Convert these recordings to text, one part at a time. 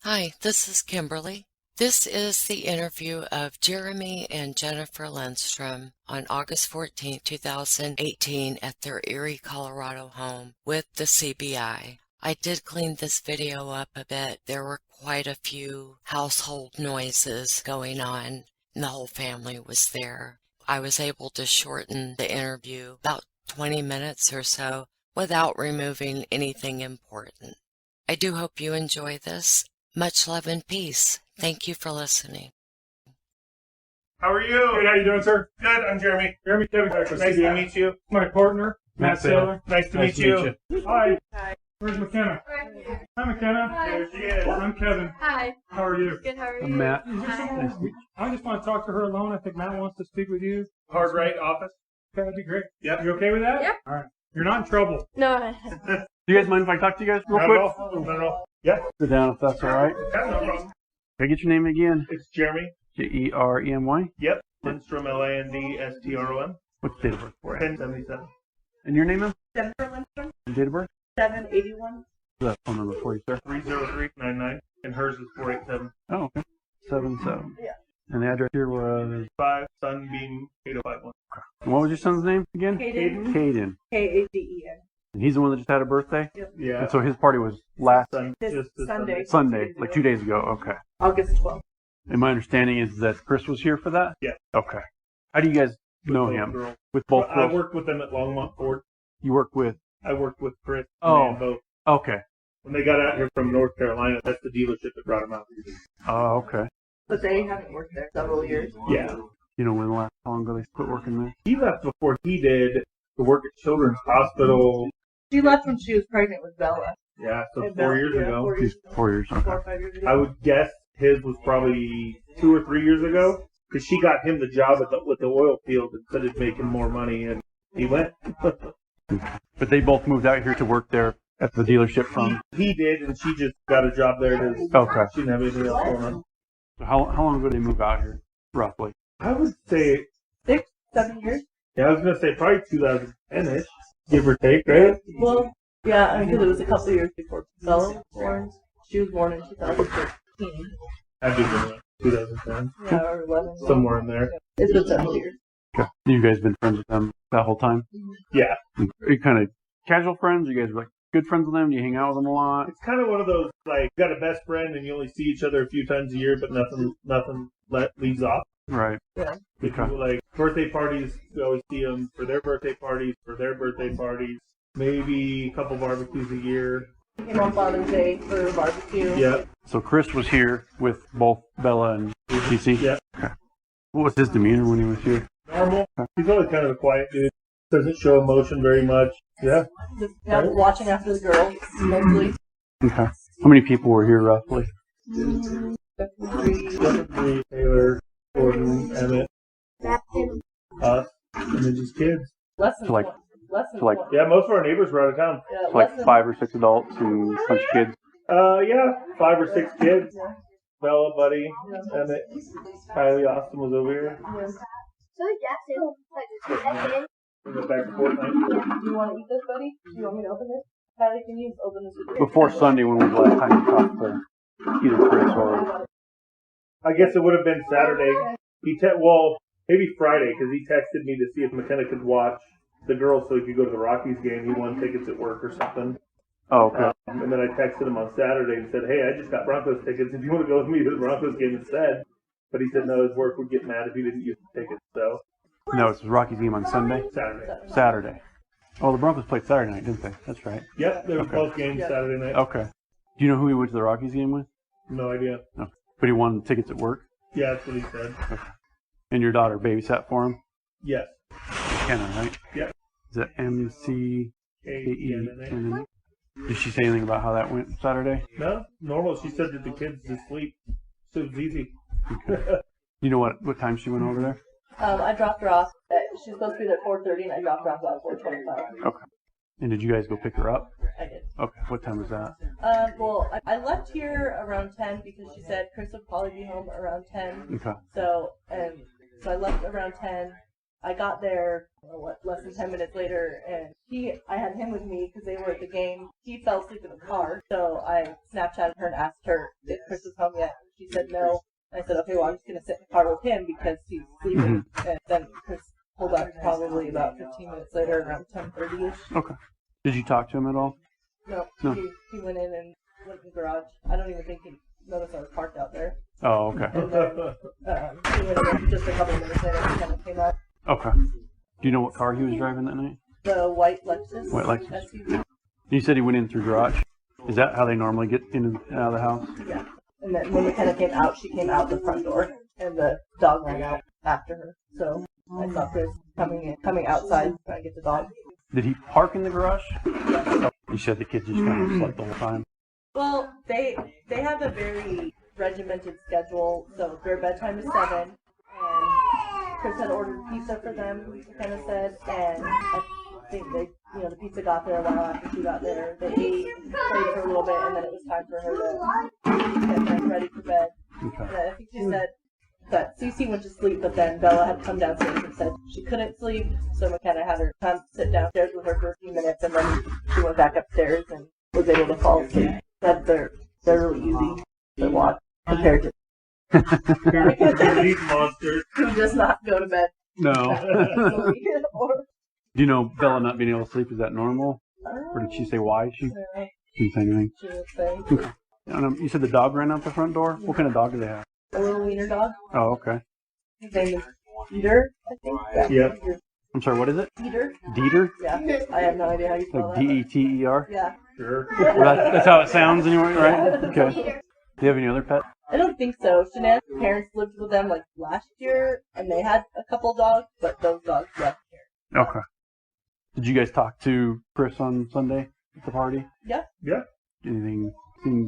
Hi, this is Kimberly. This is the interview of Jeremy and Jennifer Lindstrom on August 14, 2018 at their Erie, Colorado home with the CBI. I did clean this video up a bit. There were quite a few household noises going on, and the whole family was there. I was able to shorten the interview about 20 minutes or so without removing anything important. I do hope you enjoy this. Much love and peace. Thank you for listening. How are you? Good, how you doing, sir? Good, I'm Jeremy. Jeremy Kevin. Nice to meet you. My partner, Matt Saylor. Nice to meet you. Hi. Hi. Where's McKenna? Right here. Hi, McKenna. Hi. There she is. I'm Kevin. Hi. How are you? Good, how are you? I'm Matt. Hi. I just want to talk to her alone. I think Matt wants to speak with you. Hard right office? Okay, that'd be great. Yep. You okay with that? Yep. All right. You're not in trouble. No. Do you guys mind if I talk to you guys real Not quick? at all. Not at all. Yeah. Sit down if that's all right. Yeah, no problem. Can I get your name again? It's Jeremy. J-E-R-E-M-Y? Yep. Lindstrom, L-I-N-D-S-T-R-O-N. What's the date of birth for you? 1077. And your name, ma'am? Jennifer Lindstrom, And date of birth? 781. What's that phone number for you, sir? 30399. And hers is 487. Oh, okay. 77. Yeah. And the address here was... 5 Sunbeam 8051. And what was your son's name again? Kaden. Caden. K-A-D-E-N. And he's the one that just had a birthday? Yeah. And so his party was last This Sunday. Sunday, like 2 days ago. Okay. August 12th. And my understanding is that Chris was here for that? Yeah. Okay. How do you guys know Both him? girls. With both I girls? worked with them at Longmont Ford. You work with... I worked with Chris Oh. and both. Okay. When they got out here from North Carolina, that's the dealership that brought them out here. Oh, okay. But they haven't worked there several years. Yeah. You know when the last how long ago they quit working there? He left before he did to work at Children's Hospital. She left when she was pregnant with Bella. Yeah, so And 4 Bella- years yeah, ago. 4 years, 4 years. Okay. 4 or 5 years ago. I would guess his was probably 2 or 3 years ago because she got him the job at with the oil field instead of making more money, and he went. But they both moved out here to work there at the dealership from. He did, and she just got a job there because Okay. she didn't have anything else going on. So how long ago did they move out here, roughly? I would say, 6, 7 years. yeah, I was gonna say probably 2010ish, give or take, right? Well, yeah, I mean, because it was a couple of years before Bella was born. She was born in 2013. I'd be doing 2010, Yeah, or 11. somewhere in there. It's been several years. Okay. You guys been friends with them that whole time? Yeah, Are you kind of casual friends? You guys like good friends with them? Do you hang out with them a lot? it's kind of one of those like you got a best friend and you only see each other a few times a year, but nothing leaves off. Right. Yeah. If Okay. you, like birthday parties, we always see them for their birthday parties, maybe a couple barbecues a year. Came on Father's Day for a barbecue. Yeah, So Chris was here with both Bella and CC? yeah. Okay. What was his demeanor when he was here? Normal. He's always kind of a quiet dude. Doesn't show emotion very much. Yeah. Just watching after the girls, mostly. Okay. How many people were here roughly? Definitely Taylor, Gordon, Emmett, us, and then just kids. Less than So, like- 20. Less than so, like- 20. Yeah, most of our neighbors were out of town. Yeah, So like less than- 5 or 6 adults and a bunch of kids? Yeah, 5 or 6 kids. Yeah. Bella, Buddy, Yeah. Emmett, Kylie, Austin was over here. Yeah. We went back to Fortnite. Do you want to eat this, buddy? Do you want me to open this? Kylie, can you open this with me? Before Sunday, when was the last time you talked to either Chris or... I guess it would have been Saturday. Maybe Friday, because he texted me to see if McKenna could watch the girls so he could go to the Rockies game. He won tickets at work or something. Oh, okay. And then I texted him on Saturday and said, hey, I just got Broncos tickets. If you want to go with me to the Broncos game instead. But he said, no, his work would get mad if he didn't use the tickets. So, No, it's the Rockies game on Sunday? Saturday. Saturday. Oh, the Broncos played Saturday night, didn't they? That's right. Yep, there were Okay. both games Saturday night. Okay. Do you know who he went to the Rockies game with? No idea. No. But he won tickets at work? Yeah, that's what he said. And your daughter babysat for him? Yes. Kenna, right? Yep. Is that M-C-K-E-N-N-A? K-E-N-N-A. Did she say anything about how that went Saturday? No, normal. She said that the kids just sleep. So it's easy. You know what time she went over there? I dropped her off. She's supposed to be there at 4:30, and I dropped her off at 4:25. Okay. And did you guys go pick her up? I did. Okay. What time was that? Well, I left here around 10 because she said Chris would probably be home around 10. Okay. So I left around 10. I got there, less than 10 minutes later, and I had him with me because they were at the game. He fell asleep in the car, so I Snapchatted her and asked her if Chris was home yet. She said no. I said, okay, well, I'm just going to sit in the car with him because he's sleeping. And then Chris pulled up probably about 15 minutes later, around 10:30ish. Okay. Did you talk to him at all? No. He went in and went in the garage. I don't even think he noticed I was parked out there. Oh, okay. And then he went in just a couple of minutes later. He kind of came out. Okay. Do you know what car he was driving that night? The white Lexus. White Lexus. SUV. You said he went in through garage. Is that how they normally get in and out of the house? Yeah. And then when McKenna came out, she came out the front door, and the dog ran out after her. So I saw Chris coming outside trying to get the dog. Did he park in the garage? Yeah. You said the kids just kind of slept the whole time. Well, they have a very regimented schedule. So their bedtime is 7, and Chris had ordered pizza for them. McKenna said, and I think the pizza got there a while after she got there. They ate, played for a little bit, and then it was time for her to get them ready for bed. Okay. And I think she said that Cece went to sleep, but then Bella had come downstairs and said she couldn't sleep, so McKenna had her come sit downstairs with her for a few minutes, and then she went back upstairs and was able to fall asleep. That they're really easy to watch compared to These monsters. who does not go to bed. No. Or, Do you know Bella not being able to sleep, is that normal? Or did she say why? She didn't say anything. she would say. Okay. You said the dog ran out the front door? What kind of dog do they have? A little wiener dog. Oh, okay. His name is Peter, I think. Yeah. Peter. I'm sorry, what is it? Peter? Dieter? Yeah. I have no idea how you spell Like that. D-E-T-E-R? Yeah. Sure. Well, that's how it sounds anyway, right? Okay. Do you have any other pets? I don't think so. Shanann's parents lived with them like last year, and they had a couple dogs, but those dogs left here. Okay. Did you guys talk to Chris on Sunday at the party? Yeah. Yeah. Anything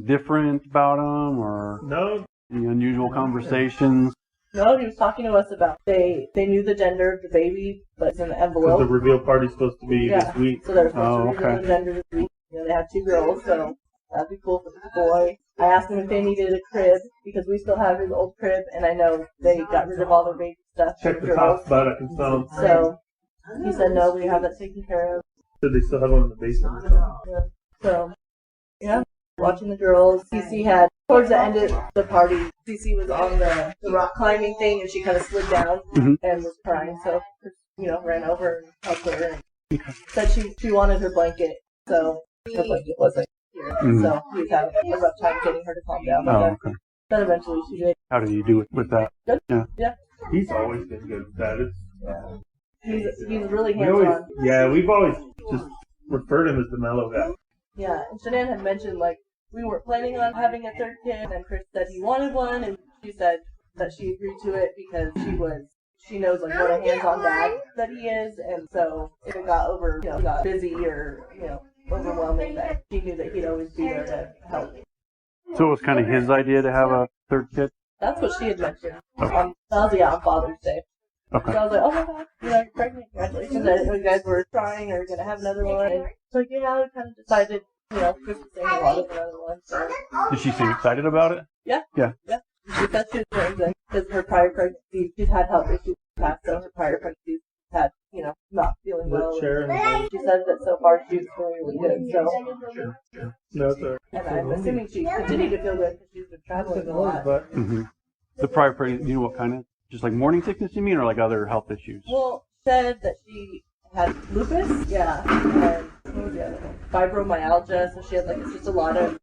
different about him, or No. any unusual conversations? No, he was talking to us about they knew the gender of the baby, but it's in the Because envelope. the reveal party's supposed to be this week. So they're supposed to reveal okay. the gender this week. They had 2 girls, so that'd be cool for the boy. I asked him if they needed a crib, because we still have his old crib, and I know they got rid of all their baby stuff. Check the girls. top spot. I can smell them. So he said, no, we have that taken care of. Did they still have one in the basement or something? Yeah. So, yeah, watching the girls. Cece had, towards the end of the party, Cece was on the rock climbing thing, and she kind of slid down and was crying. So, ran over and helped her and said she wanted her blanket. So her blanket wasn't here. So he was having a rough time getting her to calm down. But then eventually she did. How did you do with that? Good. Yeah. He's always been good at that. He's really hands-on. We've always just referred him as the mellow guy. Yeah, and Shanann had mentioned, we weren't planning on having a 3rd kid, and Chris said he wanted one, and she said that she agreed to it because she knows, what a hands-on dad that he is, and so if it got got busy or, overwhelming, that she knew that he'd always be there to help. So it was kind of his idea to have a 3rd kid? That's what she had mentioned. On Father's Day. Okay. So I was like, oh my god, you're pregnant, congratulations. And you guys were trying or going to have another one. And so, we kind of decided, Chris was saying a lot of another one. So. Did she seem excited about it? Yeah. Yeah. She said she was twins, because her prior pregnancy, she's had health issues in the past, so her prior pregnancies had, not feeling well. Cheryln. She said that so far she's feeling really good, so. Sure. No, sir. And I'm assuming she continued to feel good because she's been traveling a lot. The prior pregnancy, do you know what kind of? Just like morning sickness, you mean, or like other health issues? Well, said that she had lupus, and what was the other one? Fibromyalgia, so she had it's just a lot of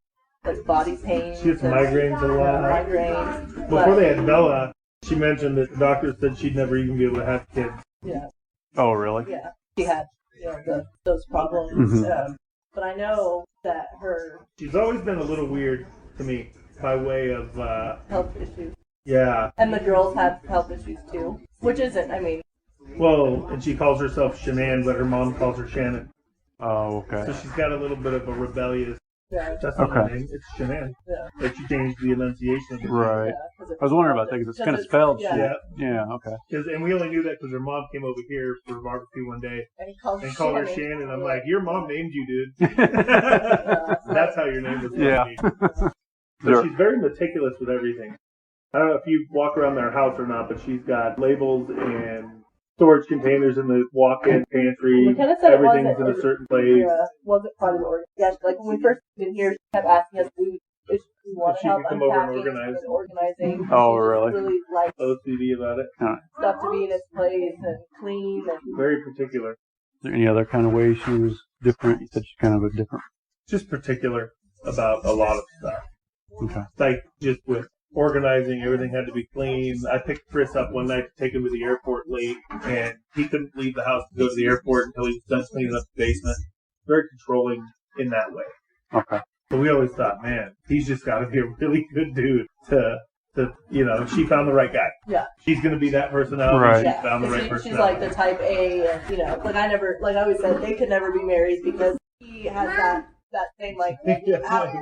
body pain. She gets migraines a lot. Migraines. Before they had Bella, she mentioned that the doctor said she'd never even be able to have kids. Yeah. Oh, really? Yeah. She had those problems. But I know that she's always been a little weird to me by way of health issues. Yeah. And the girls have health issues too, which isn't, Well, and she calls herself Shanann, but her mom calls her Shannon. Oh, okay. So she's got a little bit of a rebellious. Yeah. That's not her name. It's Shanann. Yeah. But she changed the enunciation of it. Right. Yeah, I was wondering about that because it's kind of spelled. Yeah. Yeah. Okay. And we only knew that because her mom came over here for a barbecue one day and called her Shannon. I'm like, your mom named you, dude. That's how your name was. Yeah. But she's very meticulous with everything. I don't know if you walk around their house or not, but she's got labels and storage containers in the walk-in pantry. McKenna said Everything's in a certain place. Wasn't quite as organized. Yeah, like when we first moved in here, she kept asking us if we wanted she help could come over and unpacking organize. and organizing. Oh, She really? really likes OCD about it. stuff to be in its place and clean. And Very particular. Is there any other kind of way she was different? You said she's kind of a different. Just particular about a lot of stuff. Okay. Like just with organizing, everything had to be clean. I picked Chris up one night to take him to the airport late, and he couldn't leave the house to go to the airport until he was done cleaning up the basement. Very controlling in that way. Okay. So we always thought, man, he's just got to be a really good dude to she found the right guy. Yeah. She's going to be that personality. Right. She found the right personality. She's like the type A, and like I always said, they could never be married because he has that thing way about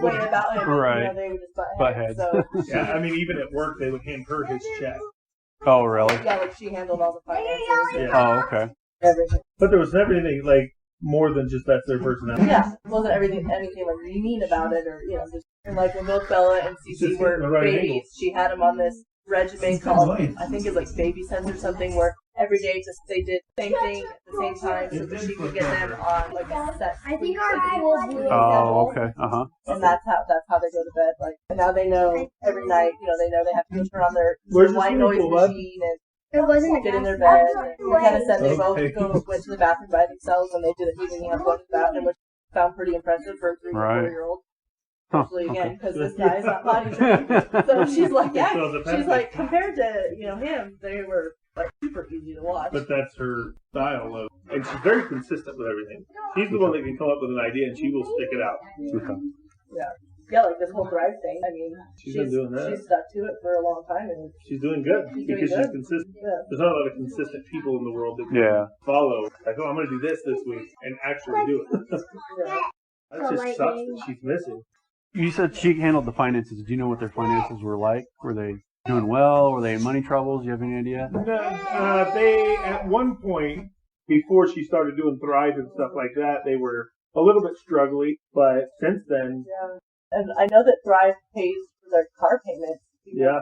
him. Right. They would just Butt heads. So Yeah, I mean, even at work, they would hand her his check. Oh, really? yeah, like she handled all the finances, Yeah. Oh, okay. everything. But there was everything like more than just that's their personality. Yeah, it wasn't anything like mean about it, or just and like when both Bella and Just Cece were the right babies, angle. she had them on this regimen called I think it's like Baby Sense or something, where every day they did the same thing at the same time so that she could get them on like a set. I think our pool's blue. Oh, okay. And that's how they go to bed. Like, and now they know every night. They know they have to turn on their Where's the white swimming noise pool, bud? machine and There wasn't get in their enough. bed. And we kind of said they Okay. both went to the bathroom by themselves when they didn't even have to go to the bathroom, which I found pretty impressive for a 3 or Right. 4-year-old. Huh, Especially again, okay. because this guy's not potty trained. So she's like, yeah, So the she's like, compared to him, they were like super easy to watch. But that's her style of, and she's very consistent with everything. She's the one that can come up with an idea and she will stick it out. Okay. Yeah, like this whole Thrive thing. I mean, She's been doing that. She's stuck to it for a long time, and She's doing good She's doing because good. she's consistent. yeah. There's not a lot of consistent people in the world that can Yeah. follow. Like, oh, I'm going to do this week and actually do it. Yeah. That just sucks that she's missing. You said she handled the finances. Do you know what their finances were like? Were they doing well? Were they in money troubles? Do you have any idea? They, at one point, before she started doing Thrive and stuff like that, they were a little bit struggling. But since then, Yeah. And I know that Thrive pays for their car payments because Yeah.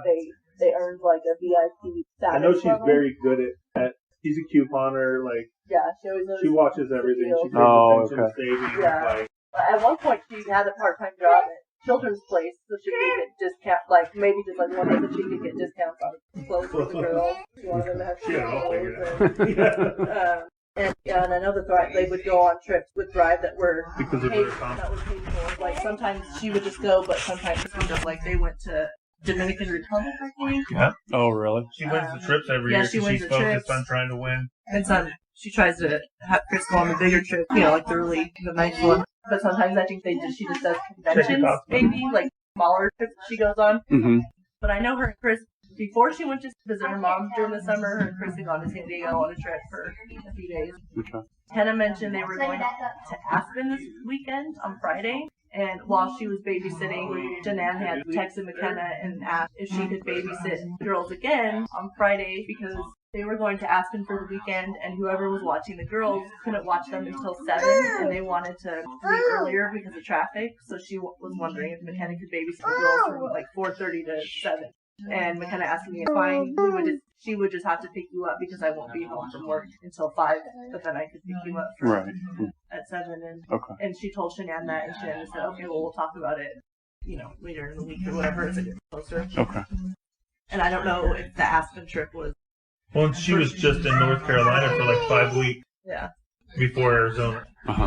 they earned like a VIP status. I know she's level. very good at she's a couponer, like Yeah, she always knows. she watches everything. She pays Oh, attention to savings. Yeah. Like, At one point, she had a part-time job at Children's Place, so she could get discount, like maybe just like one day that she could get discounts on clothes for the girls. She wanted them to have she had it all clothes. figured out. And I know that Thrive, they would go on trips with Thrive that were Because of paid, her account. that were paid for. Like sometimes she would just go, but sometimes like they went to Dominican Republic, I think. Oh, really? She wins the trips every yeah, year she because wins she's the focused trips. on trying to win. And some she tries to have Chris go on the bigger trip, like the nice one. But sometimes I think she just does conventions, maybe like smaller trips she goes on. Mm-hmm. But I know her and Chris, before she went to visit her mom during the summer, her and Chris had gone to San Diego on a trip for a few days. Okay. Hannah mentioned they were going to Aspen this weekend on Friday. And while she was babysitting, Janan had texted McKenna and asked if she could babysit the girls again on Friday because they were going to Aspen for the weekend and whoever was watching the girls couldn't watch them until 7 and they wanted to leave earlier because of traffic. So she was wondering if McKenna could babysit the girls from like 4:30 to 7. And McKenna asked me if fine, she would just have to pick you up because I won't be home from work until 5, but then I could pick you up Right. at 7. And Okay. and she told Shanann that, and Shanann said, okay, well, we'll talk about it, later in the week or whatever as it gets closer. Okay. And I don't know if the Aspen trip was, Well, she was just in North Carolina for like 5 weeks yeah, before Arizona.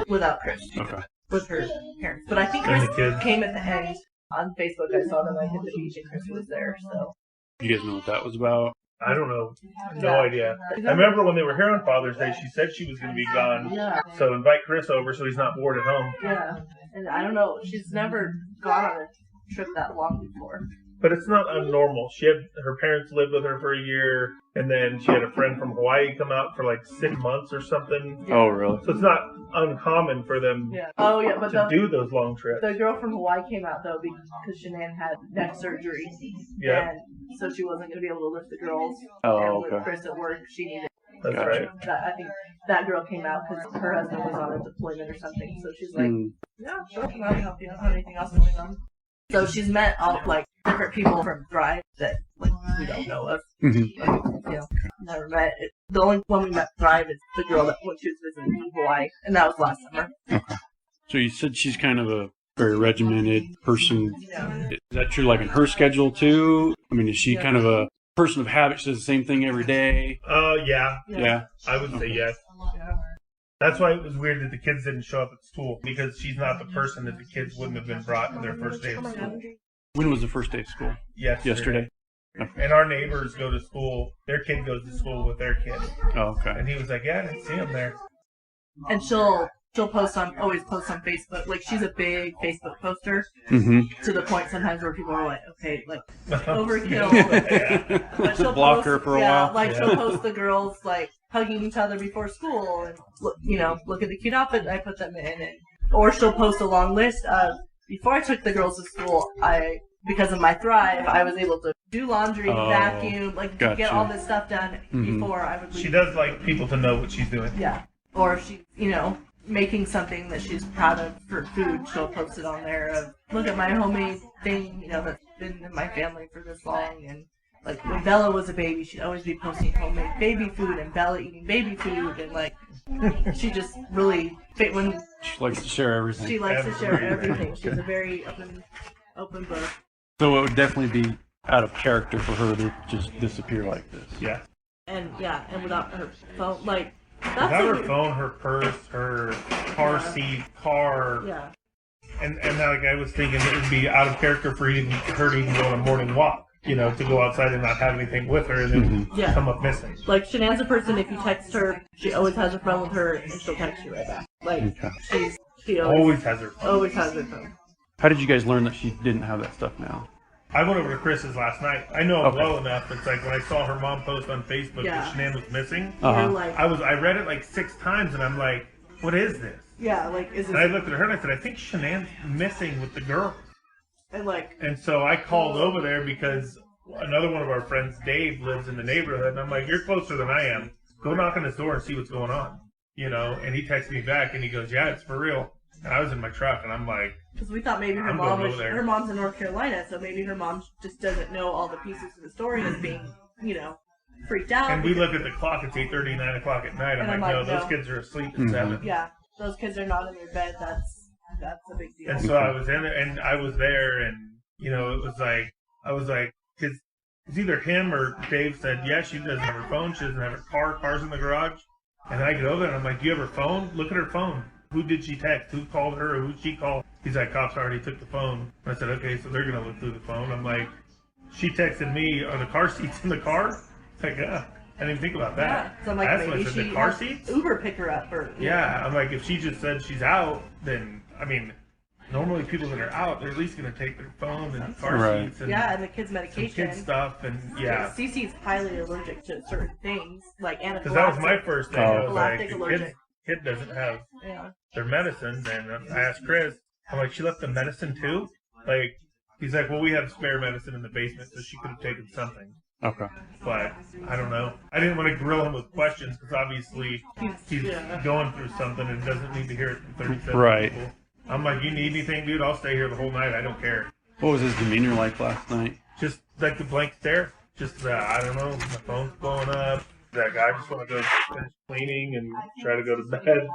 without Chris, Okay. with her parents. But I think And Chris the kids. came at the end. On Facebook, I saw them like at the beach, and Chris was there, so. You guys know what that was about? I don't know. No Yeah. idea. I remember when they were here on Father's Day, she said she was going to be gone. Yeah, So invite Chris over so he's not bored at home. yeah. And I don't know, she's never gone on a trip that long before. But it's not abnormal. Her parents lived with her for a year, and then she had a friend from Hawaii come out for like 6 months or something. Oh, really? So it's not uncommon for them Yeah. Oh, yeah, but to do those long trips. the girl from Hawaii came out though because Shanann had neck surgery. Yeah. And so she wasn't going to be able to lift the girls. Oh, and with okay. Chris at work, she needed. That's Gotcha. right. I think that girl came out because her husband was on a deployment or something. So she's like, Mm. yeah, sure, I'll help you. I don't have anything else going on. So she's met all like different people from Thrive that like we don't know of. Mm-hmm. Never met. The only one we met Thrive is the girl that when she was visiting in Hawaii, and that was last summer. Okay. So you said she's kind of a very regimented person. Yeah. Is that true, like in her schedule too? I mean, is she kind of a person of habit? She does the same thing every day? Yeah. I would say yes. Yeah. That's why it was weird that the kids didn't show up at school, because she's not the person that the kids wouldn't have been brought to their first day of school. When was the first day of school? Yesterday. Okay. And our neighbors go to school. Their kid goes to school with their kid. Oh, okay. And he was like, yeah, I didn't see him there. And she'll always post on Facebook. Like, she's a big Facebook poster, to the point sometimes where people are like, okay, like, overkill. Yeah. But she'll Block post, her for a while. Like, she'll post the girls, like, hugging each other before school, and, look at the cute outfit that I put them in. Or she'll post a long list of, before I took the girls to school, because of my Thrive, I was able to do laundry, vacuum, get all this stuff done before I would leave. She does like people to know what she's doing. Yeah. Or she, making something that she's proud of for food, she'll post it on there of, look at my homemade thing, that's been in my family for this long. And like when Bella was a baby, she'd always be posting homemade baby food and Bella eating baby food, and like she just really she likes to share everything. She likes to share everything. She's a very open book. So it would definitely be out of character for her to just disappear like this. Yeah. And without her phone, like. Without her phone, her purse, her car seat, car. Yeah. And like I was thinking, it would be out of character for her to even go on a morning walk. To go outside and not have anything with her and then come up missing. Like, Shanann's a person, if you text her, she always has her phone with her and she'll text you right back. Like, she always has her phone. Always has her phone. How did you guys learn that she didn't have that stuff now? I went over to Chris's last night. I know him well enough. It's like when I saw her mom post on Facebook that Shanann was missing. I read it like 6 times and I'm like, what is this? Yeah, like, is this... And I looked at her and I said, I think Shanann's missing with the girls. And so I called over there because another one of our friends, Dave, lives in the neighborhood. And I'm like, you're closer than I am. Go knock on his door and see what's going on. And he texted me back and he goes, yeah, it's for real. And I was in my truck and I'm like... Because we thought maybe her mom's in North Carolina, so maybe her mom just doesn't know all the pieces of the story and is being, freaked out. And we look at the clock, it's 8:30, 9 o'clock at night. I'm like, no, those kids are asleep at 7. Yeah, those kids are not in their bed. That's a big deal. And so I was in it, and I was there, and, it was like, I was like, because it's either him or Dave said, yeah, she doesn't have her phone, she doesn't have her car's in the garage. And I get over there, and I'm like, do you have her phone? Look at her phone. Who did she text? Who called her? Or who she called? He's like, cops already took the phone. And I said, okay, so they're going to look through the phone. I'm like, she texted me, are the car seats in the car? It's like, yeah. I didn't even think about that. Yeah. So I'm like, maybe said, she the car seats? Uber pick her up. Or, yeah. I'm like, if she just said she's out, then, normally people that are out, they're at least going to take their phone and car seats. And and the kids' medication. Kid stuff. And, Cece's highly allergic to certain things, like anaphylactic. Because that was my first thing. I was like, allergic. Kid doesn't have their medicines, and I asked Chris, I'm like, she left the medicine too? Like, he's like, well, we have spare medicine in the basement, so she could have taken something. Okay. But I don't know. I didn't want to grill him with questions because obviously he's going through something and doesn't need to hear it from 37 people. I'm like, you need anything, dude? I'll stay here the whole night. I don't care. What was his demeanor like last night? Just like the blank stare. Just, I don't know, my phone's blowing up. That guy, I just want to go finish cleaning and try to go to bed.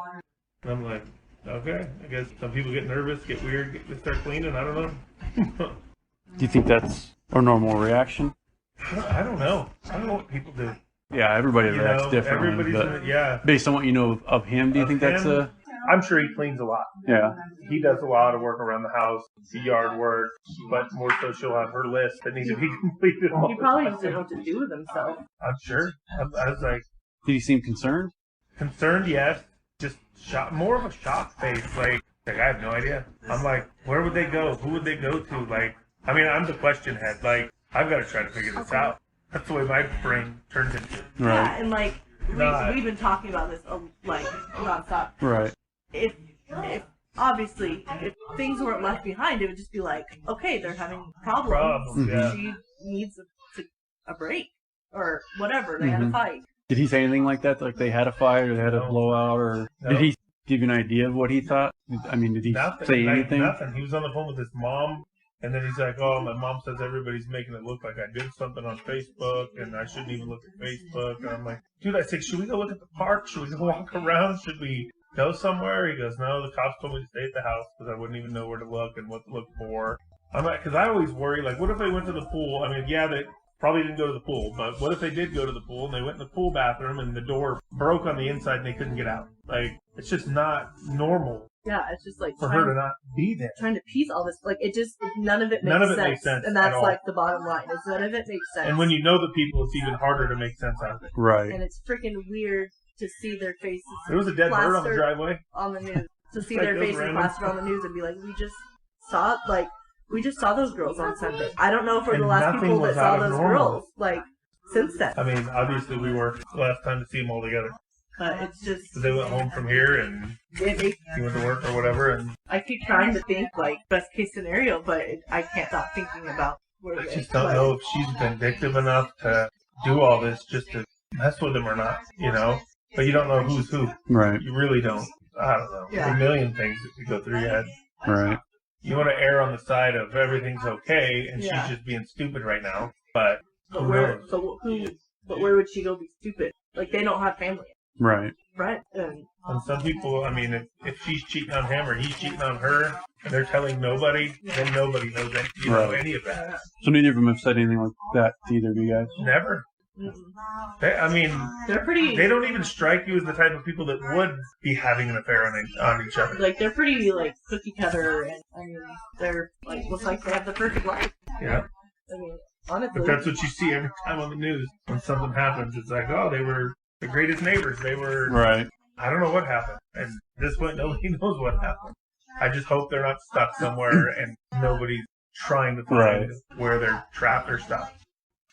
And I'm like, okay, I guess some people get nervous, get weird, start cleaning. I don't know. Do you think that's a normal reaction? I don't know. I don't know what people do. Yeah, everybody reacts differently. Based on what you know of him, do you think that's a... I'm sure he cleans a lot. Yeah. He does a lot of work around the house, the yard work, but more so she'll have her list that needs to be completed. He probably doesn't know what to do with himself. I'm sure. I was like... Did he seem concerned? Concerned, yes. Just more of a shocked face. Like, I have no idea. I'm like, where would they go? Who would they go to? Like, I'm the question head. Like, I've got to try to figure this out. That's the way my brain turns into. Right. Yeah, and like, we've been talking about this, like, nonstop. Right. If obviously, if things weren't left behind, it would just be like, okay, they're having problems. She needs a break or whatever. They had a fight. Did he say anything like that? Like they had a fight or they had a blowout? Or did he give you an idea of what he thought? Did he say anything? Nothing. He was on the phone with his mom And then he's like, oh, my mom says everybody's making it look like I did something on Facebook and I shouldn't even look at Facebook. And I'm like, dude, I said, should we go look at the park? Should we go walk around? Should we go somewhere? He goes, no, the cops told me to stay at the house because I wouldn't even know where to look and what to look for. I'm like, because I always worry, like, what if they went to the pool? I mean, yeah, they probably didn't go to the pool, but what if they did go to the pool and they went in the pool bathroom and the door broke on the inside and they couldn't get out? Like, it's just not normal. Yeah, it's just like for her to not be there. Trying to piece all this, like it just none of it makes sense, and that's like the bottom line. Is none of it makes sense. And when you know the people, it's even harder to make sense out of it. Right. And it's freaking weird to see their faces. There was a dead bird on the driveway. On the news, to see their faces plastered on the news and be like, we just saw those girls on Sunday. I don't know if we're the last people that saw those girls like since then. I mean, obviously we were the last time to see them all together. It's just... So they went home from here and he went to work or whatever. And I keep trying to think, like, best case scenario, but I can't stop thinking about where I just don't know if she's vindictive enough to do all this just to mess with him or not, you know? But you don't know who's who. Right. You really don't. I don't know. Yeah. A million things that could go through your head. Right. You want to err on the side of everything's okay and she's just being stupid right now. But who knows? But where would she go be stupid? Like, they don't have family. Right. Right. And some people, I mean, if she's cheating on him or he's cheating on her, and they're telling nobody, then nobody knows any of that. So neither of them have said anything like that to either of you guys? Never. They're pretty... They don't even strike you as the type of people that would be having an affair on each other. Like, they're pretty, like, cookie cutter, and, I mean, they're, like, looks like they have the perfect life. Yeah. I mean, honestly... But that's what you see every time on the news. When something happens, it's like, oh, they were the greatest neighbors. They were... Right. I don't know what happened. And this one, nobody knows what happened. I just hope they're not stuck somewhere and nobody's trying to find where they're trapped or stuck.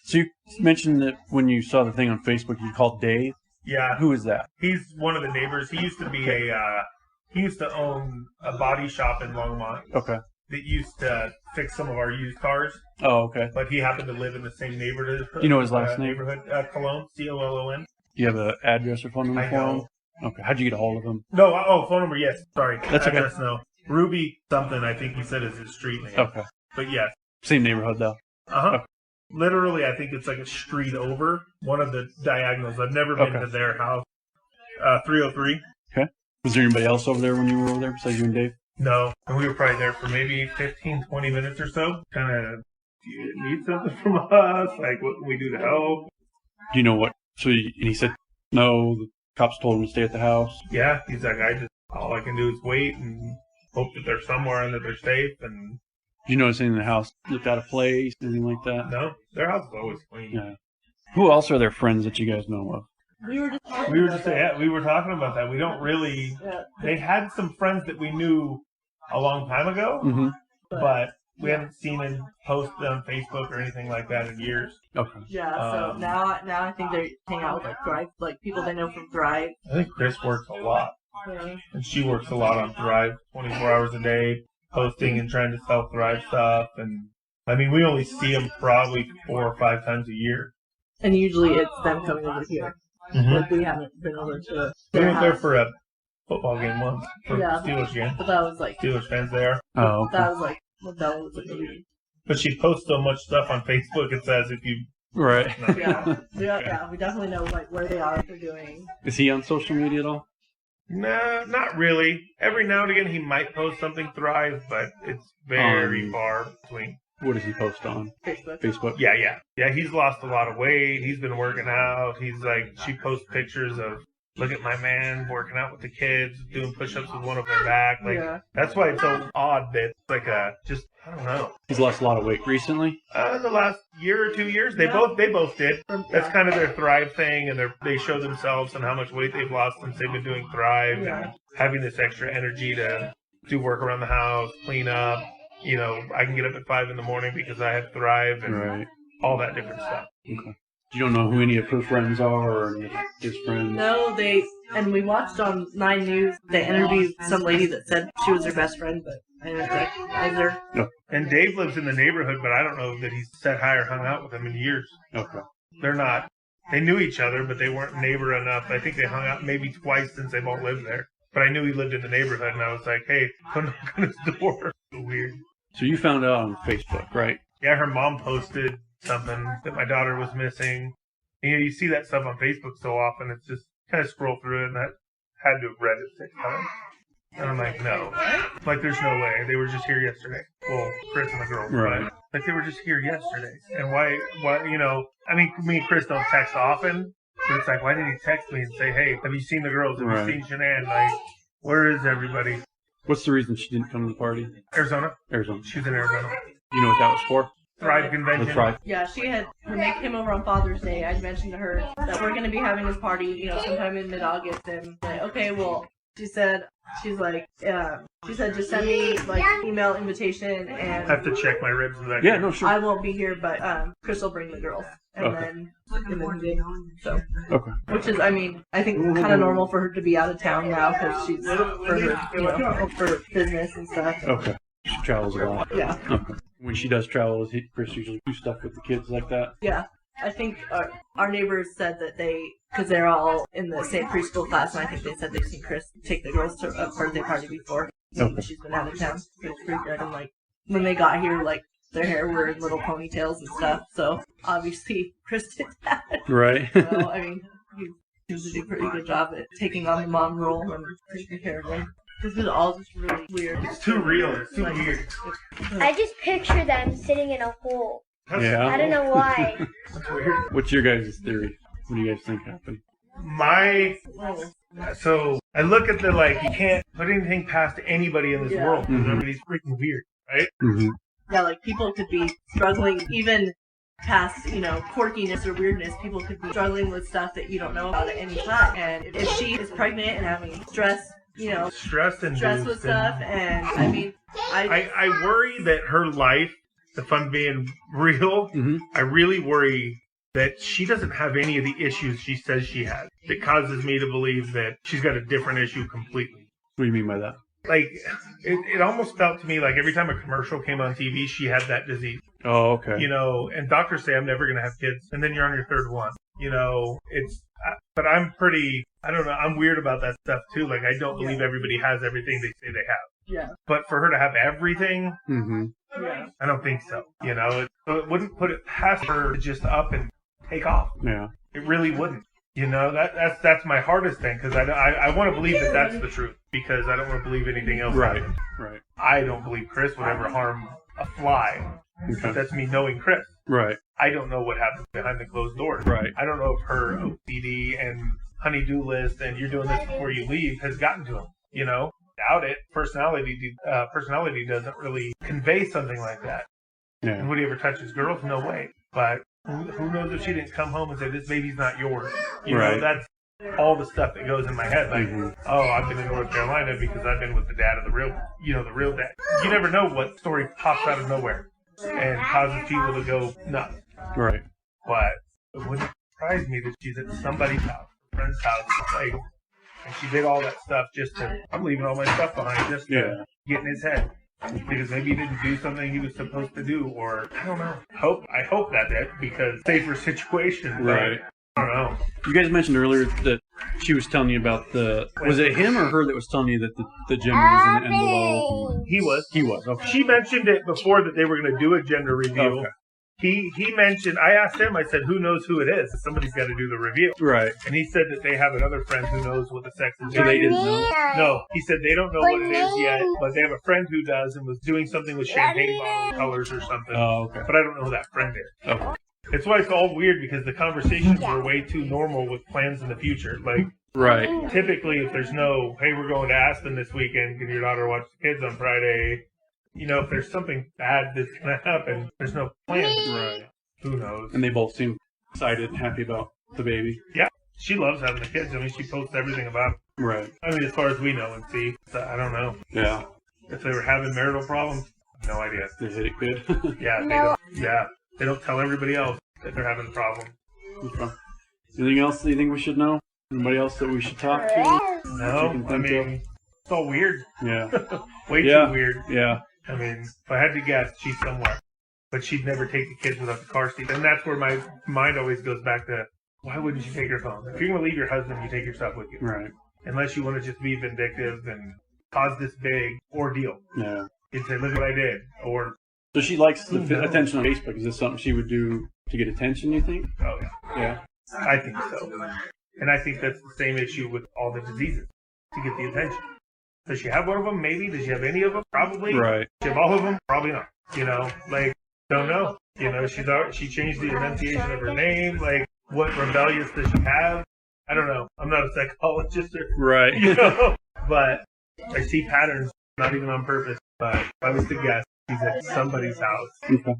So you mentioned that when you saw the thing on Facebook, you called Dave. Yeah. Who is that? He's one of the neighbors. He used to be he used to own a body shop in Longmont. Okay. That used to fix some of our used cars. Oh, okay. But he happened to live in the same neighborhood. Do you know his last name? Neighborhood, Cologne, Colon. Do you have an address or phone number for him? Okay. How'd you get a hold of him? No, phone number, yes. Sorry. That's address, okay. No. Ruby something, I think he said is his street name. Okay. But yes. Same neighborhood, though? Uh-huh. Okay. Literally, I think it's like a street over, one of the diagonals. I've never been to their house. 303. Okay. Was there anybody else over there when you were over there besides you and Dave? No. And we were probably there for maybe 15, 20 minutes or so. Kind of, do you need something from us? Like, what can we do to help? Do you know what? So he said, no, the cops told him to stay at the house. Yeah. He's like, all I can do is wait and hope that they're somewhere and that they're safe. And Did you notice anything in the house looked out of place, anything like that? No. Their house is always clean. Yeah. Who else are their friends that you guys know of? We were talking about that. We don't really. Yeah. They had some friends that we knew a long time ago, but we haven't seen them post on Facebook or anything like that in years. Okay. Yeah. So now I think they hang out with like Thrive, like people they know from Thrive. I think Chris works a lot, and she works a lot on Thrive, 24 hours a day, posting and trying to sell Thrive stuff. And I mean, we only see them probably 4 or 5 times a year. And usually it's them coming over here. Like we haven't been over to. We went there for a football game once, for a Steelers game. But that was like Steelers fans there. Oh, okay. That was like a week. But she posts so much stuff on Facebook. It says if you. Right. Yeah. We definitely know like where they are, what they're doing. Is he on social media at all? Nah, not really. Every now and again he might post something Thrive, but it's very far between. What does he post on? Facebook. Yeah. He's lost a lot of weight. He's been working out. He's like, she posts pictures of, look at my man working out with the kids, doing push-ups with one of their back. Like, that's why it's so odd that it's like I don't know. He's lost a lot of weight recently? The last year or 2 years, they both did. That's kind of their Thrive thing, and they show themselves and how much weight they've lost since they've been doing Thrive and having this extra energy to do work around the house, clean up. You know, I can get up at 5 in the morning because I have Thrive and all that different stuff. Okay. You don't know who any of her friends are or any of his friends? No, and we watched on 9 News, they interviewed some lady that said she was her best friend, but I didn't recognize her. No. And Dave lives in the neighborhood, but I don't know that he's said hi or hung out with them in years. Okay. They're not. They knew each other, but they weren't neighbor enough. I think they hung out maybe twice since they've all lived there. But I knew he lived in the neighborhood, and I was like, hey, come knock on his door. Weird. So you found out on Facebook, right? Yeah, her mom posted something that my daughter was missing. And, you see that stuff on Facebook so often, it's just kind of scroll through it, and I had to have read it 6 times. And I'm like, no. Like, there's no way. They were just here yesterday. Well, Chris and the girls. Right. But, like, they were just here yesterday. And why, I mean, me and Chris don't text often, but it's like, why did he text me and say, hey, have you seen the girls? Have you seen Shanann? Like, where is everybody? What's the reason she didn't come to the party? Arizona. She's in Arizona. You know what that was for? Thrive Convention. The Thrive. Yeah, when they came over on Father's Day, I mentioned to her that we're going to be having this party, sometime in mid-August. And like, okay, well, she said, just send me email invitation and I have to check my ribs in that. Yeah, no, sure. I won't be here, but Chris will bring the girls. And then we did. So, okay. Which is, I think kind of normal for her to be out of town now because she's for business and stuff. Okay. She travels a lot. Yeah. Okay. When she does travel, does Chris usually do stuff with the kids like that? Yeah. I think our neighbors said that because they're all in the same preschool class, and I think they said they've seen Chris take the girls to a birthday party before. Okay. She's been out of town. It was pretty good. And when they got here, their hair were in little ponytails and stuff. So obviously Chris did that. Right. So he seems to do a pretty good job at taking on the mom role and taking care of them. This is all just really weird. It's too real. It's too weird. I just picture them sitting in a hole. Yeah. I don't know why. That's weird. What's your guys' theory? What do you guys think happened? So I look at the you can't put anything past anybody in this world because everybody's freaking weird, right? Mm-hmm. Yeah, people could be struggling even past, quirkiness or weirdness. People could be struggling with stuff that you don't know about at any time. And if she is pregnant and having stress stress with stuff, and I worry that her life, if I'm being real, I really worry that she doesn't have any of the issues she says she has. That causes me to believe that she's got a different issue completely. What do you mean by that? It almost felt to me like every time a commercial came on TV, she had that disease. Oh, okay. And doctors say I'm never going to have kids, and then you're on your third one. But I'm pretty, I don't know, I'm weird about that stuff too. I don't believe everybody has everything they say they have. Yeah. But for her to have everything, yeah. I don't think so. It wouldn't put it past her to just up and take off. Yeah. It really wouldn't. That's my hardest thing because I want to believe that that's the truth because I don't want to believe anything else. Right. Happened. Right. I don't believe Chris would ever harm a fly. Okay. That's me knowing Chris. Right. I don't know what happens behind the closed doors. Right. I don't know if her OCD and honey-do list and you're doing this before you leave has gotten to him. Doubt it. Personality doesn't really convey something like that. Yeah. And would he ever touch his girls? No way. But who knows if she didn't come home and say, this baby's not yours. That's all the stuff that goes in my head. I've been in North Carolina because I've been with the dad of the real dad. You never know what story pops out of nowhere and causes people to go nuts. Right. But it wouldn't surprise me that she's at somebody's house, a friend's house, and she did all that stuff I'm leaving all my stuff behind just to get in his head. Because maybe he didn't do something he was supposed to do, or I don't know. I hope that because safer situation. Right. I don't know. You guys mentioned earlier that she was telling you about was it him or her that was telling you that the gender was in the envelope? He was. Okay. She mentioned it before that they were going to do a gender reveal. Okay. He mentioned, I asked him, I said, who knows who it is? Somebody's got to do the reveal. Right. And he said that they have another friend who knows what the sex is. So they didn't know? No. He said they don't know what it is yet, but they have a friend who does and was doing something with champagne bottle colors or something. Oh, okay. But I don't know who that friend is. Okay. It's why it's all weird because the conversations were way too normal with plans in the future. Right. Typically, if there's no, hey, we're going to Aspen this weekend, can your daughter watch the kids on Friday? If there's something bad that's going to happen, there's no plan. Right. Who knows? And they both seem excited and happy about the baby. Yeah. She loves having the kids. She posts everything about them. Right. As far as we know and see. So I don't know. Yeah. If they were having marital problems, no idea. They hit it good. Yeah, they don't tell everybody else that they're having a problem. Okay. Anything else that you think we should know? Anybody else that we should talk to? No, it's all weird. Yeah. Way too weird. Yeah. If I had to guess, she's somewhere. But she'd never take the kids without the car seat. And that's where my mind always goes back to, why wouldn't you take your phone? If you're going to leave your husband, you take your stuff with you. Right. Unless you want to just be vindictive and cause this big ordeal. Yeah. He'd say, look what I did. Or, So she likes the attention on Facebook. Is this something she would do to get attention, you think? oh, yeah. Yeah. I think so. And I think that's the same issue with all the diseases, to get the attention. Does she have one of them? Maybe. Does she have any of them? Probably. Right. Does she have all of them? Probably not. You know, like, don't know. You know, she changed the enunciation of her name. Like, what rebellious does she have? I don't know. I'm not a psychologist or, Right. you know, but I see patterns, not even on purpose. But if I was to guess, she's at somebody's house. Okay.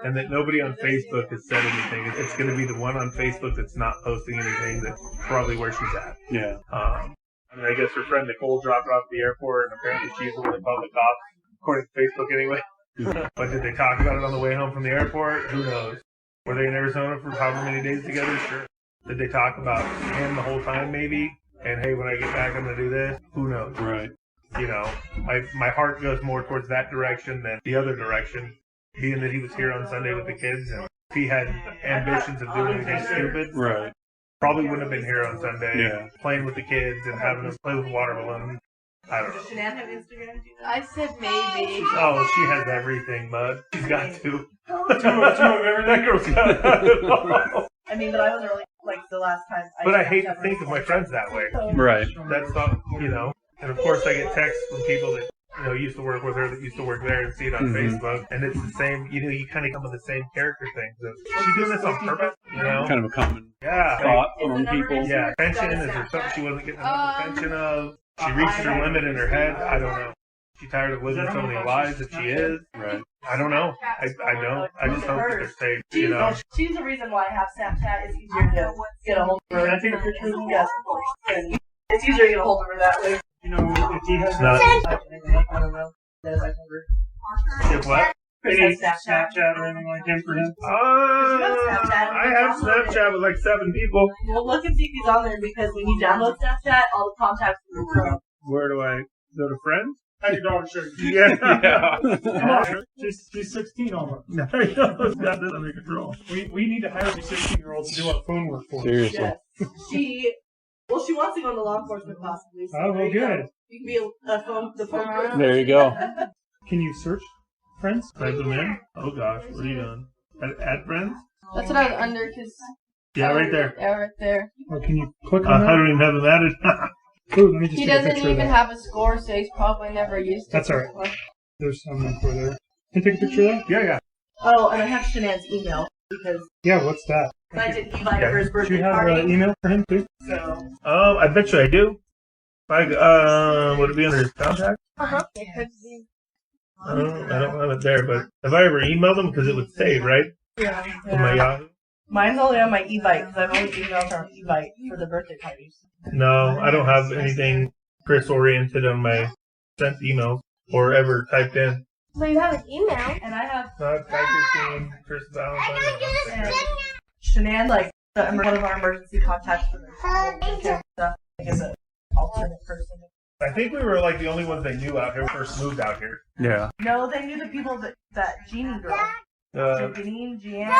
And that nobody on Facebook has said anything. It's going to be the one on Facebook that's not posting anything. That's probably where she's at. Yeah. I mean, I guess her friend Nicole dropped her off at the airport, and apparently she's the one that called the cops, according to Facebook anyway. But did they talk about it on the way home from the airport? Who knows? Were they in Arizona for however many days together? Sure. Did they talk about him the whole time, maybe? And hey, when I get back, I'm going to do this? Who knows? Right. You know, my heart goes more towards that direction than the other direction, being that he was here on Sunday with the kids, and if he had ambitions of doing anything stupid, Right. probably wouldn't have been here on Sunday, Yeah. playing with the kids and having them play with water balloons. I don't know. Does Shanann have Instagram? I said maybe. Oh, she has everything, bud. She's got two. Two of everything. That girl's got it all. I mean, but I wasn't really, like, the last time. But I hate to think of my friends that way. Right. That's not, you know. And of course, I get texts from people that, you know, used to work with her, that used to work there, and see it on Facebook. And it's the same, you know, you kind of come with the same character things. Is she doing this on purpose? You know? Kind of a common Yeah. thought among people. Yeah. Attention? Is there something she wasn't getting enough attention of? She reached her limit in her head? I don't know. She tired of living so many lies that she is? Right. I don't know. I don't. I just hope that they're safe, you know. She's the reason why I have Snapchat. It's easier to get a hold of her. Can I take a picture of them? Yes, of course. And it's easier to get a hold of her that way. You know, if he has Not- I don't know. There's like over. If what? any Snapchat or anything like him for him. I have Snapchat with like 7 people. Well, look and see if he's on there, because when you download Snapchat, all the contacts will come up. Where do I go to friends? How's your daughter, sure? Yeah. She's 16 almost. No, it's got this under control. We need to hire a 16-year-old to do our phone work for us. Seriously. Yes. She wants to go into law enforcement possibly. So Oh, well, good. You can be the phone person. There you go. Can you search friends? Type them in? Oh gosh, what are you doing? Add friends? That's what I was under, because... Yeah, right there. Yeah, right there. Or can you click I on that? don't even have them added. Ooh, let me just He take a doesn't picture of even that. have a score, so he's probably never used it. That's all right. before. There's some info there. Can you take a picture of that? Yeah. Oh, and I have Shanann's email, because Yeah, what's that? I did Evite for his Do birthday you have party. an email for him too? So I bet you I do. Would it be under his contact? Uh-huh. I don't have it there, but have I ever emailed him? Because it would save, right? yeah. On my Yahoo? Mine's only on my Evite, because I've always emailed her on Evite for the birthday parties. No, I don't have anything Chris-oriented on my sent emails or ever typed in. So you have an email. And I have No, Tiger Team, Chris Valentine. and Shanann, like one of our emergency contacts for the stuff. I guess an alternate person. I think we were like the only ones they knew out here when we first moved out here. Yeah. No, they knew the people that Jeannie girl, Janine, Jeanne,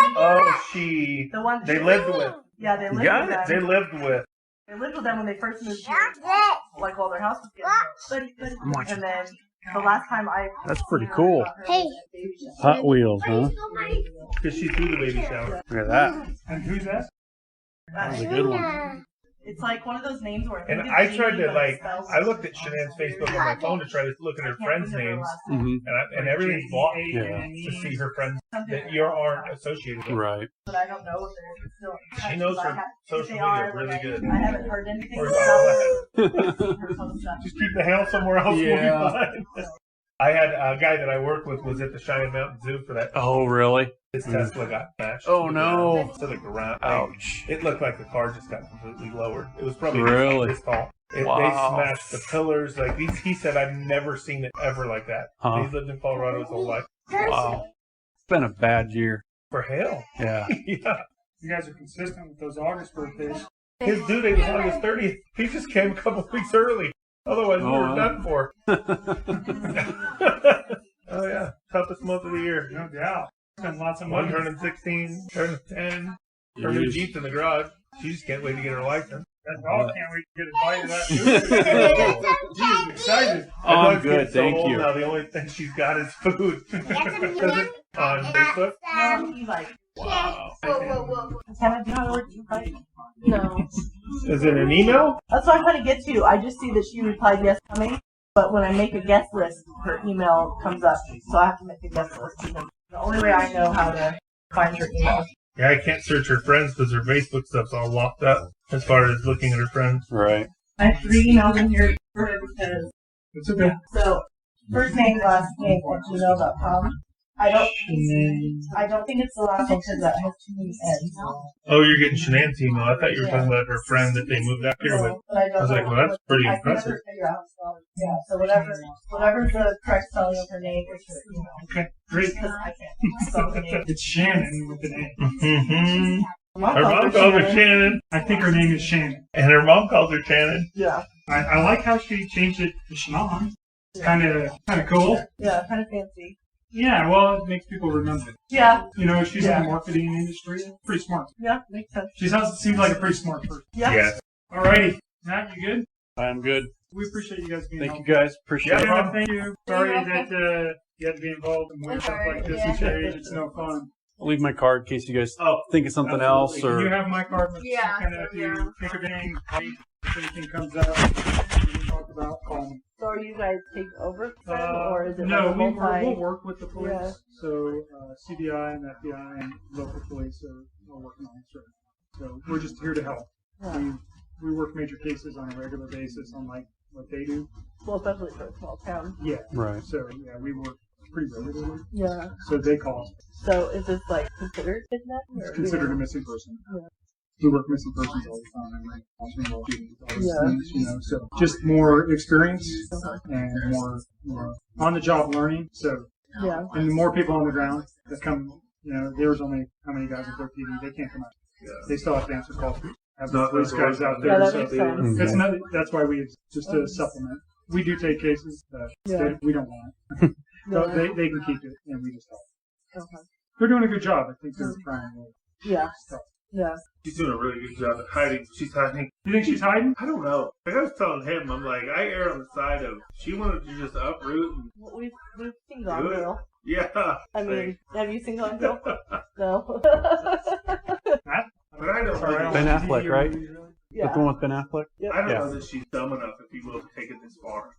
the one They lived with. Yeah, they lived Got with them. They lived with. They lived with them when they first moved here, like while their house was getting built. And then the last time That's pretty cool. Hey. Hot Wheels, huh? Because she threw the baby shower. Look at that. And who's that? That was a good one. It's like one of those names where. And I tried to I looked at Shanann's Facebook on my phone to try to look at her friends' names, Mm-hmm. and everything's blocked Yeah. to see her friends that you aren't associated with. Right. But I don't know if they're still in touch. She knows I her have- social they media are, really like, good. I haven't heard anything Or about her phone stuff. Just keep the hell somewhere else. Yeah. We'll be fine. I had a guy that I worked with was at the Cheyenne Mountain Zoo for that. Oh, really? His Tesla got smashed. Oh, no. To the ground. Ouch. It looked like the car just got completely lowered. It was probably Really? his fault. They Wow. smashed the pillars. Like he said, I've never seen it ever like that. Huh. He's lived in Colorado his whole life. Wow. It's been a bad year. For hell. Yeah. Yeah. You guys are consistent with those August birthdays. His due date was August 30th. He just came a couple weeks early. Otherwise, we Oh, were wow. done for. Oh, yeah. Toughest month of the year. No doubt. Spend lots of money. 116, turn 10. Her new Jeez. Jeep's in the garage. She just can't wait to get her license. That dog can't wait to get a bite of that food. She's excited. Oh, I'm Dog's good, getting so thank old you. Now the only thing she's got is food. On Facebook. Wow. Hannah, do you know how to work e-bike? No. Is it an email? That's what I'm trying to get to. I just see that she replied yes coming, but when I make a guest list, her email comes up, so I have to make a guest list. Because the only way I know how to find her email. Yeah, I can't search her friends because her Facebook stuff's all locked up as far as looking at her friends. Right. I have 3 emails in here for her because. It's okay. So, first name, last name, at gmail.com. I don't think it's the last name because that has too many N's. Oh, you're getting Shenan's email. I thought you were talking about her friend that they moved out here with. But I was like, well, that's pretty I impressive. can never figure out how to spell it. Yeah, so whatever's the correct spelling of her name is her email. Okay, great. Because I can't spell her name. It's Shannon with an A. Mm-hmm. Her mom calls her Shannon. I think her name is Shannon. And her mom calls her Shannon. Yeah. I like how she changed it to Shannon. It's kind of cool. Yeah, kind of fancy. Yeah, well, it makes people remember. Yeah. You know, she's in the marketing industry. Pretty smart. Yeah, makes sense. She seems like a pretty smart person. Yeah. Yes. Alrighty. Matt, you good? I'm good. We appreciate you guys being Thank you helpful. guys. Appreciate it. Yeah, thank you. Sorry You're that you had to be involved in weird stuff like this at your age. It's no fun. I'll leave my card in case you guys Oh, think of something else You or. have my card. Yeah, And if you think of anything, if anything comes up, you can talk about, call me. So are you guys taking over for them, or is it No, like a multi? we'll work with the police. Yeah. So CBI and FBI and local police are working on this right now. So we're just here to help. Yeah. We work major cases on a regular basis on like what they do. Well, especially for a small town. Yeah. Right. So yeah, we work pretty regularly. Yeah. So they call us. So is this like considered kidnapping? It's considered a missing person. Yeah. We work missing persons all the time. And all these Yeah. things, you know, so just more experience and more on the job learning. So Yeah. and the more people on the ground that come, you know, there's only how many guys at their TV. They can't come out. They still have to answer calls. Have the police guys out there. Yeah, that so makes sense. it's not, that's why we just to supplement. We do take cases that Yeah. we don't want. So Yeah. they can keep it, and we just help. Okay. They're doing a good job. I think they're trying to Yeah. stop. Yeah. she's doing a really good job at hiding. She's hiding. You think she's hiding? I don't know. Like I was telling him, I'm like, I err on the side of she wanted to just uproot and Well, we've seen Gone do it. Girl. Yeah. I mean, have you seen Gone Girl? No. But I don't know. Ben Affleck, right? Yeah. The one with Ben Affleck? I don't Yeah. know that she's dumb enough, if you will, to take it this far.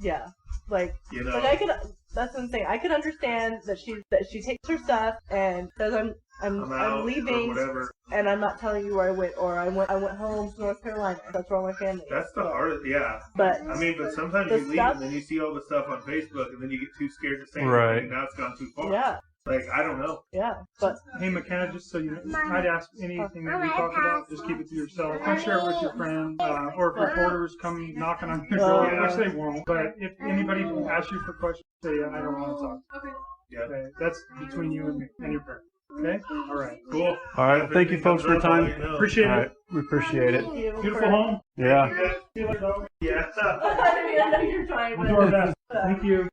Yeah. Like, You know. like I could. That's what I'm saying. I could understand that she takes her stuff and says I'm out I'm or leaving whatever. and I'm not telling you where I went, or I went home to North Carolina. That's where all my family is. That's the hardest. Yeah. But I mean, but sometimes the you leave stuff- and then you see all the stuff on Facebook and then you get too scared to say Right. anything and now it's gone too far. yeah, Like, I don't know. yeah. But Hey, McKenna, just so you know, I'd ask anything that we talk about, just keep it to yourself. Don't share it with your friends, or if reporters come knocking on your door, Yeah. which they won't. But if anybody asks you for questions, say, I don't want to talk. Yeah. Okay, that's between you and me and your parents. Okay? All right. Cool. All right. Well, thank you, folks, for your time. Appreciate All it. right. We appreciate it. thank you. Beautiful home. Yeah. See you later, dog. Yeah. I know you're trying, We'll do our best. Thank you.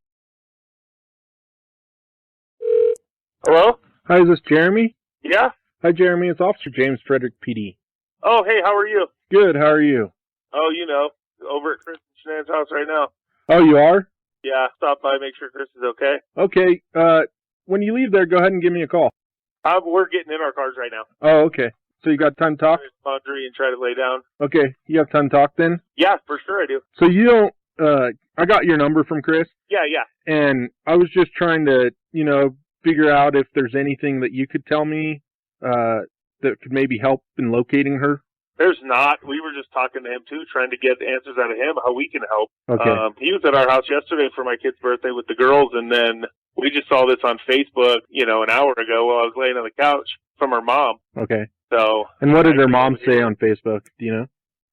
Hello? Hi, is this Jeremy? Yeah? Hi, Jeremy. It's Officer James Frederick, PD. Oh, hey, how are you? Good. How are you? Oh, you know, over at Chris and Shenan's house right now. Oh, you are? Yeah, stop by, make sure Chris is okay. Okay. When you leave there, go ahead and give me a call. We're getting in our cars right now. Oh, okay. So you got time to talk? Finish laundry and try to lay down. Okay. You have time to talk then? Yeah, for sure I do. So you don't, I got your number from Chris, Yeah. and I was just trying to, figure out if there's anything that you could tell me, that could maybe help in locating her. There's not. We were just talking to him, too, trying to get answers out of him, how we can help. Okay. He was at our house yesterday for my kid's birthday with the girls, and then we just saw this on Facebook, an hour ago while I was laying on the couch from her mom. Okay. So. And what did her mom say on Facebook? Do you know?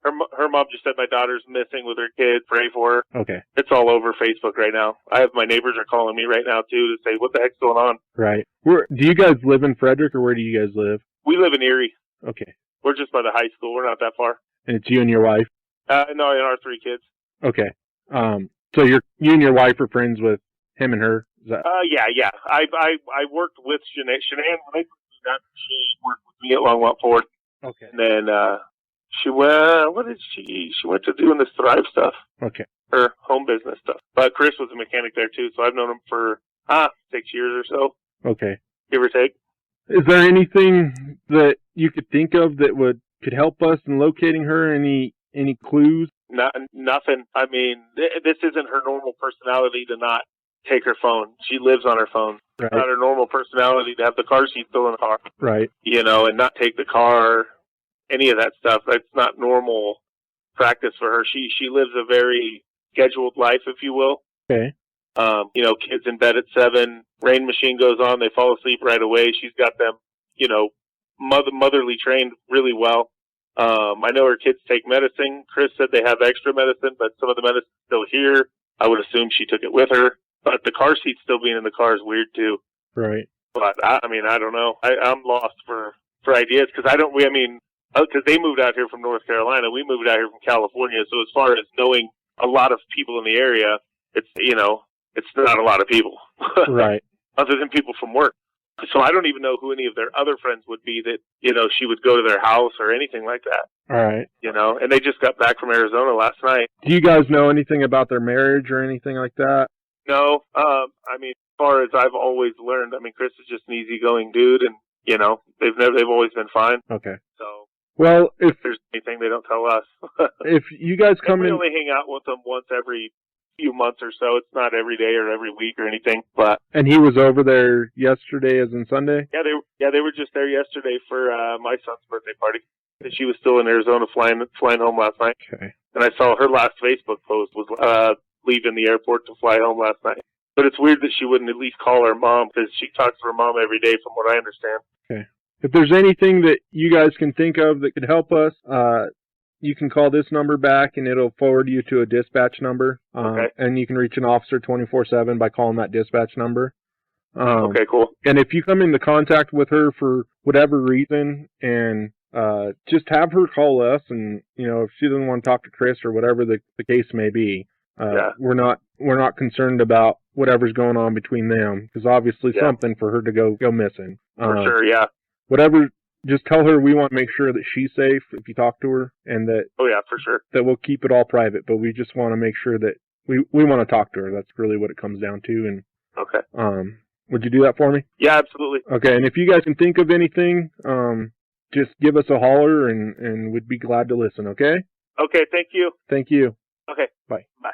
Her mom just said my daughter's missing with her kid. Pray for her. Okay. It's all over Facebook right now. My neighbors are calling me right now too to say what the heck's going on. Right. Do you guys live in Frederick, or where do you guys live? We live in Erie. Okay. We're just by the high school. We're not that far. And it's you and your wife? No, and our 3 kids. Okay. So you and your wife are friends with him and her? Is that? Yeah. I worked with Shenann when they moved out. She worked with me at Longmont Ford. Okay. And then she went. What did she? She went to doing this Thrive stuff. Okay. Her home business stuff. But Chris was a mechanic there too, so I've known him for 6 years or so. Okay. Give or take. Is there anything that you could think of that could help us in locating her? Any clues? Nothing. I mean, this isn't her normal personality to not take her phone. She lives on her phone. Right. It's not her normal personality to have the car seat still in the car. Right. And not take the car, any of that stuff. That's not normal practice for her. She lives a very scheduled life, if you will. Okay. Kids in bed at 7, rain machine goes on, they fall asleep right away. She's got them, motherly trained really well. I know her kids take medicine. Chris said they have extra medicine, but some of the medicine's still here. I would assume she took it with her. But the car seat still being in the car is weird too. Right. But I don't know. I'm lost for ideas because because they moved out here from North Carolina. We moved out here from California. So as far as knowing a lot of people in the area, it's not a lot of people. Right. Other than people from work. So I don't even know who any of their other friends would be that, she would go to their house or anything like that. All right. And they just got back from Arizona last night. Do you guys know anything about their marriage or anything like that? No. As far as I've always learned, Chris is just an easygoing dude and, they've always been fine. Okay. So. Well, if there's anything they don't tell us. If you guys come we in. only hang out with them once every few months or so. It's not every day or every week or anything, but. And he was over there yesterday, as in Sunday? Yeah, they were just there yesterday for my son's birthday party. And she was still in Arizona flying home last night. Okay. And I saw her last Facebook post was leaving the airport to fly home last night. But it's weird that she wouldn't at least call her mom because she talks to her mom every day, from what I understand. Okay. If there's anything that you guys can think of that could help us, you can call this number back and it'll forward you to a dispatch number. Okay. And you can reach an officer 24/7 by calling that dispatch number. Okay, cool. And if you come into contact with her for whatever reason, and just have her call us, and if she doesn't want to talk to Chris or whatever the case may be, we're not concerned about whatever's going on between them, because obviously something for her to go missing. For sure, yeah. Whatever. Just tell her we want to make sure that she's safe if you talk to her, and that. Oh yeah, for sure. That we'll keep it all private, but we just want to make sure that we want to talk to her. That's really what it comes down to. And okay. Would you do that for me? Yeah, absolutely. Okay, and if you guys can think of anything, just give us a holler, and we'd be glad to listen. Okay. Okay. Thank you. Thank you. Okay. Bye. Bye.